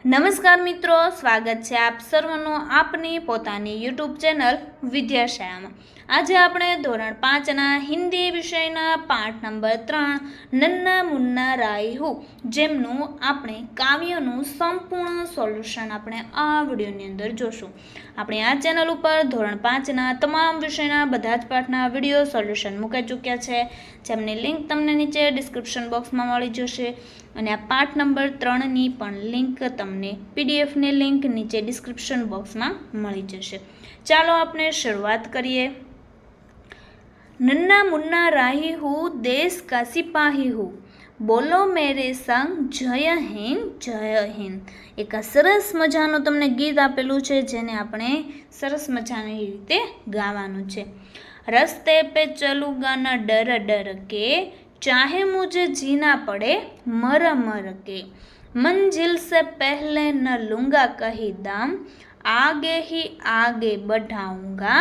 નમસ્કાર મિત્રો, સ્વાગત છે આપ સર્વનું આપની પોતાની યુટ્યુબ ચેનલ વિદ્યાશાળામાં। આજે આપણે ધોરણ 5ના હિન્દી વિષયના પાઠ નંબર 3 નન્ના મુન્ના રાયહુ જેમનું આપણે કાવ્યનું સંપૂર્ણ સોલ્યુશન આપણે આ વિડીયોની અંદર જોશું। આપણે આ ચેનલ ઉપર ધોરણ 5ના તમામ વિષયના બધા જ પાઠના વિડીયો સોલ્યુશન મૂકી ચૂક્યા છે, જેમની લિંક તમને નીચે ડિસ્ક્રિપ્શન બોક્સમાં મળી જશે અને આ પાઠ નંબર 3ની પણ લિંક તમને પીડીએફની લિંક નીચે ડિસ્ક્રિપ્શન બોક્સમાં મળી જશે। ચાલો આપણે શરૂઆત કરીએ। નન્ના મુન્ના રાહી હું દેશ કા સિપાહી હું, બોલો મેરે સંગ જય હિન્દ જય હિન્દ। એક સરસ મજાનું તમને ગીત આપેલું છે, જેને આપણે સરસ મજાની રીતે ગાવાનું છે। રસ્તે પે ચલુંગા ન ડર ડર કે, चाहे मुझे जीना पड़े मर मर के, मंजिल से पहले न लूँगा कहीं दम, आगे ही आगे बढ़ाऊँगा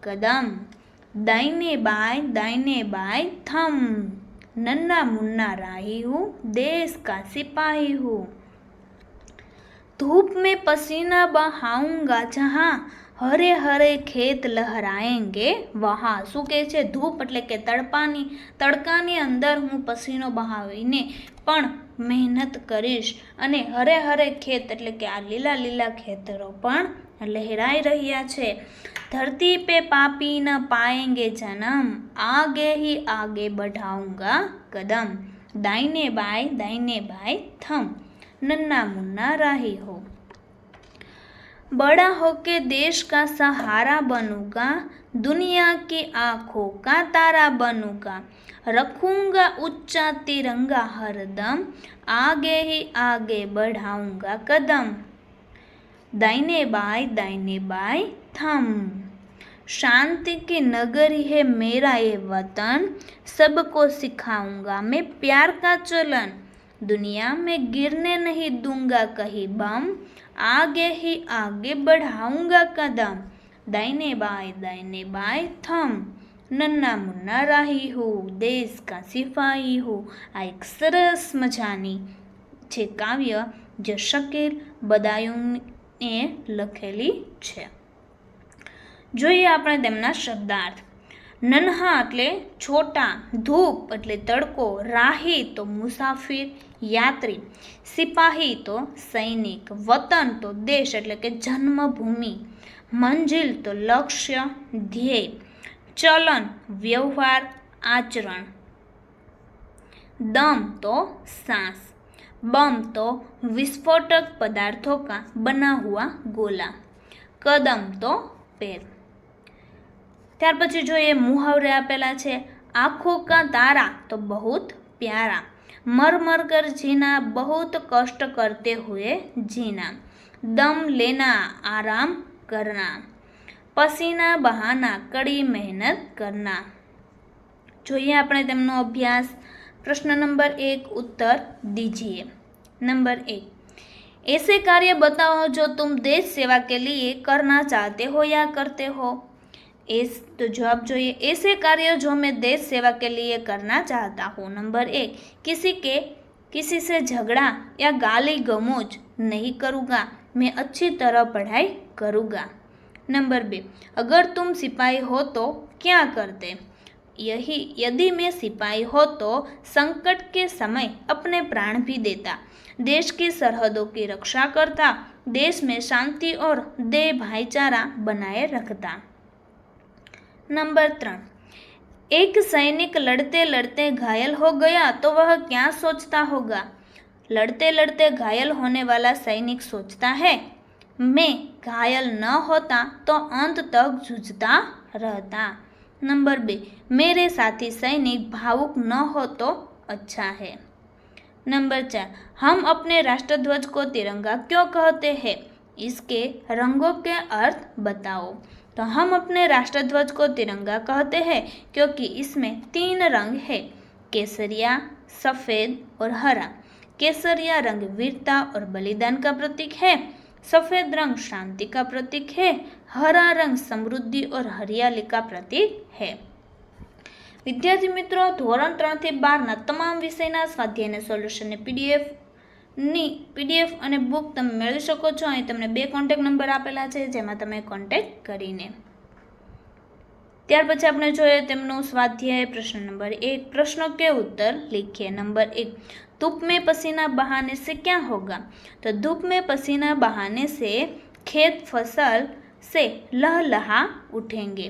कदम, दाहिने बाएं थम, नन्ना मुन्ना राही हूँ देश का सिपाही हूँ। धूप में पसीना बहाऊँगा जहाँ, हरे हरे खेत लहराएंगे वहाँ। શું કહે છે? ધૂપ એટલે કે તડકાની અંદર હું પસીનો બહાવીને પણ મહેનત કરીશ અને હરે હરે ખેત એટલે કે આ લીલા લીલા ખેતરો પણ લહેરાઈ રહ્યા છે। ધરતી पे पापी न पाएंगे जन्म, आगे ही आगे बढ़ाऊंगा कदम, दाहिने बाएं थम, नन्ना मुन्ना राही हो। बड़ा होके देश का सहारा बनूंगा, दुनिया की आंखों का तारा बनूंगा, रखूंगा ऊंचा तिरंगा हरदम, आगे ही आगे बढ़ाऊंगा कदम, दाहिने बाएं थम। शांति की नगरी है मेरा ये वतन, सबको सिखाऊंगा मैं प्यार का चलन, दुनिया में गिरने नहीं दूंगा कहीं बम, आगे ही आगे बढ़ाऊंगा कदम, दाहिने बाएं थम, नन्ना मुन्ना राही हूँ देश का सिपाही हूँ। आ एक सरस मजानी છે કાવ્ય જે શકીર બદાયુને લખેલી છે। જોઈએ આપણે તેમના શબ્દાર્થ। નન્હા એટલે છોટા, ધૂપ એટલે તડકો, રાહી તો મુસાફિર યાત્રી, સિપાહી તો સૈનિક, વતન તો દેશ એટલે કે જન્મભૂમિ, મંજિલ તો લક્ષ્ય ધ્યેય, ચલન વ્યવહાર આચરણ, दम तो सांस, बम तो विस्फोटक पदार्थों का बना हुआ गोला, कदम तो पैर। ત્યાર પછી જોઈએ મુહાવરે આપેલા છે। आँखों का तारा तो बहुत प्यारा, मर मर कर जीना बहुत कष्ट करते हुए जीना, दम लेना आराम करना, पसीना बहाना कड़ी मेहनत करना। જોઈએ આપણે તેમનો અભ્યાસ। प्रश्न नंबर 1 उत्तर दीजिए। नंबर 1, ऐसे कार्य बताओ जो तुम देश सेवा के लिए करना चाहते हो या करते हो। तो जवाब જોઈએ ऐसे कार्य जो मैं देश सेवा के लिए करना चाहता हूँ। नंबर 1, किसी से झगड़ा या गाली गलौज नहीं करूँगा, मैं अच्छी तरह पढ़ाई करूँगा। नंबर 2, अगर तुम सिपाही हो तो क्या करते। यदि मैं सिपाही हो तो संकट के समय अपने प्राण भी देता, देश की सरहदों की रक्षा करता, देश में शांति और देह भाईचारा बनाए रखता। नंबर 3, एक सैनिक लड़ते लड़ते घायल हो गया तो वह क्या सोचता होगा। लड़ते लड़ते घायल होने वाला सैनिक सोचता है, मैं घायल न होता तो अंत तक जूझता रहता। नंबर 2, मेरे साथी सैनिक भावुक न हो तो अच्छा है। नंबर 4, हम अपने राष्ट्रध्वज को तिरंगा क्यों कहते हैं, इसके रंगों के अर्थ बताओ। तो हम अपने राष्ट्रध्वज को तिरंगा कहते हैं क्योंकि इसमें 3 रंग है, केसरिया, सफ़ेद और हरा। केसरिया रंग वीरता और बलिदान का प्रतीक है, सफ़ेद रंग शांति का प्रतीक है, हरा रंग समृद्धि और हरियाली का प्रतीक है। विद्यार्थी मित्रों, धोरण 3 થી 12 તમામ વિષયના સ્વાધ્યાયના સોલ્યુશનને પીડીએફ ની PDF અને બુક તમે મેળવી શકો છો. અહીં તમને 2 કોન્ટેક્ટ નંબર આપેલા છે, જેમાં તમે કોન્ટેક્ટ કરીને. ત્યાર પછી આપણે જોઈએ તેમનું સ્વાધ્યાય પ્રશ્ન નંબર 1. प्रश्नों के उत्तर लिखिए. नंबर 1, धूप में पसीना बहाने से क्या होगा? तो धूप में पसीना बहाने से खेत फसल से लहलहा उठेंगे.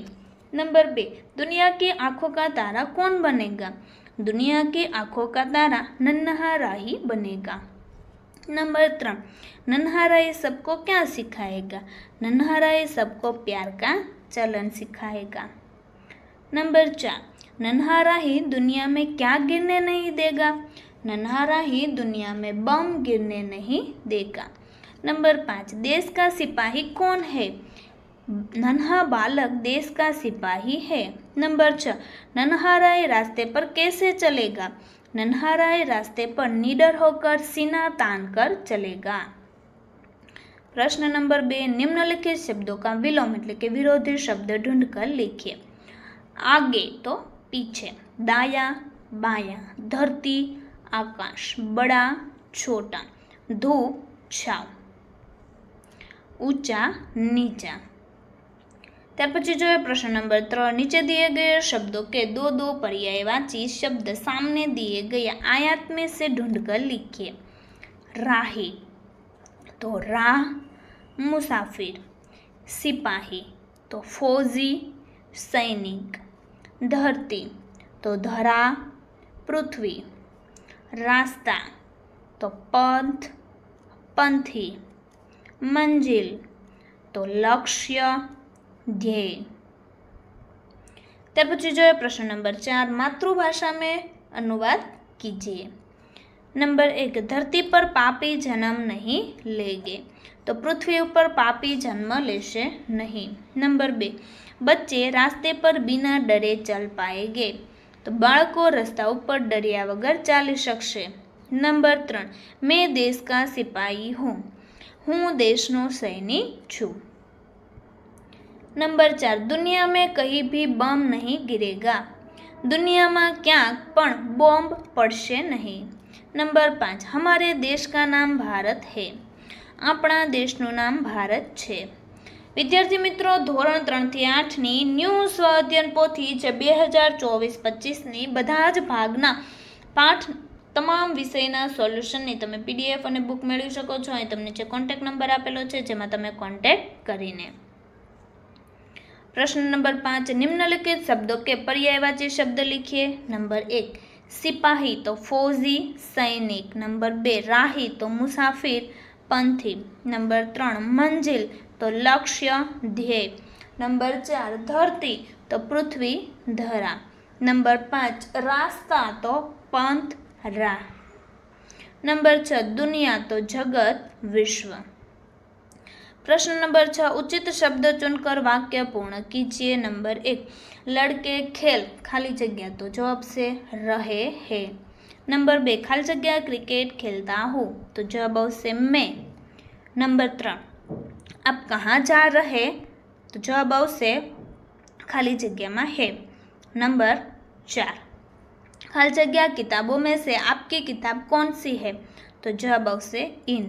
नंबर 2, दुनिया की आंखों का तारा कौन बनेगा? दुनिया की आंखों का तारा नन्हा राही बनेगा. नंबर 3, नन्हा राही सबको क्या सिखाएगा? नन्हा राही सबको प्यार का चलन सिखाएगा. नंबर 4, नन्हा राही दुनिया में क्या गिरने नहीं देगा? नन्हा राही दुनिया में बम गिरने नहीं देगा. नंबर 5, देश का सिपाही कौन है? नन्हा बालक देश का सिपाही है. नंबर 6, नन्हा राही रास्ते पर कैसे चलेगा? नन्हा राही रास्ते पर निडर होकर सीना तान कर चलेगा. प्रश्न नंबर 2, निम्नलिखित शब्दों का विलोम એટલે કે વિરોધી શબ્દ ढूंढकर लिखिए. आगे तो पीछे, दाया बाया, धरती आकाश, बड़ा छोटा, धूप छाव, ऊंचा नीचा. ત્યાર પછી જોઈએ પ્રશ્ન નંબર 3. नीचे दिए गए शब्दों के दो पर्यायवाची शब्द सामने दिए गए आयत में से ढूंढकर लिखिए. राही तो राह, मुसाफिर, सिपाही तो फौजी सैनिक, धरती तो धरा पृथ्वी, रास्ता तो पंथ पंथी, मंजिल तो लक्ष्य ध्येय. ત્યાર પછી જોઈએ પ્રશ્ન નંબર 4. मातृभाषा में अनुवाद कीजिए. नंबर 1, धरती पर पापी जन्म नहीं लेंगे, तो पृथ्वी ऊपर पापी जन्म लेशे नहीं. नंबर 2, बच्चे रास्ते पर बिना डरे चल पाएंगे, तो बाळको रस्ता ऊपर डर्या वगर चाली शकशे. नंबर 3, मैं देश का सिपाही हूँ, हूँ देशनो सैनिक छूँ. नंबर 4, दुनिया में कहीं भी बम नहीं गिरेगा, दुनिया में क्या पण बॉम्ब पड़शे नहीं. नंबर 5, हमारे देश का नाम भारत है, अपना देशનું નામ ભારત છે. વિદ્યાર્થી મિત્રો, ધોરણ 3 થી 8ની ન્યૂ સ્વઅધ્યયન પોથી જે 2024-25ની બધા જ ભાગના પાઠ તમામ વિષયના સોલ્યુશનની તમે PDF અને બુક મેળવી શકો છો. અહીં તમને જે કોન્ટેક્ટ નંબર આપેલો છે, જેમાં તમે કોન્ટેક્ટ કરીને. प्रश्न नंबर 5, निम्नलिखित शब्दों के पर्यायवाची शब्द लिखिए. नंबर 1, सिपाही तो फौजी सैनिक. नंबर 2, राही तो मुसाफिर पंथी. नंबर 3, मंजिल तो लक्ष्य ध्येय. नंबर 4, धरती तो पृथ्वी धरा. नंबर 5, रास्ता तो पंथ राह. नंबर 6, दुनिया तो जगत विश्व. प्रश्न नंबर 6, उचित शब्द चुनकर वाक्य पूर्ण कीजिए. नंबर 1, लड़के खेल खाली जगह तो जवाब से रहे हैं. नंबर 2, खाली जगह क्रिकेट खेलता हूँ, तो जवाब से मैं. नंबर 3, आप कहाँ जा रहे, तो जवाब से खाली जगह में है. नंबर 4, खाली जगह किताबों में से आपकी किताब कौन सी है, तो जवाब से इन.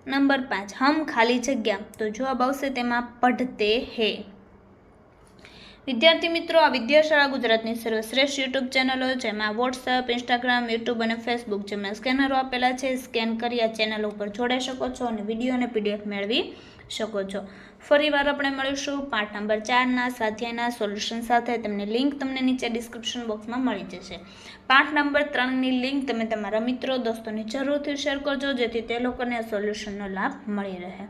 नंबर 5, हम खाली जगह, तो जवाब आवशे तेमां पढ़ते हैं. विद्यार्थी मित्रों, आ विद्याशाळा गुजरातनी सर्वश्रेष्ठ यूट्यूब चेनलो जेमां वॉट्सएप, इंस्टाग्राम, यूट्यूब और फेसबुक जेमना स्केनरो आपेला छे, स्केन करी आ चेनल पर जोड़ाई शको छो और विडियो और PDF मेळवी शको छो. फरीवार आपणे मळीशुं पाठ नंबर 4 ना स्वाध्यायना सोल्यूशन साथे. तेमनी लिंक तमने नीचे डिस्क्रिप्शन बॉक्स में मळी जशे. पाठ नंबर 3 नी लिंक तमे तमारा मित्रों दोस्तों ने जरूरथी शेर करजो, जेथी ते लोकोने आ सोल्यूशन नो लाभ मळी रहे.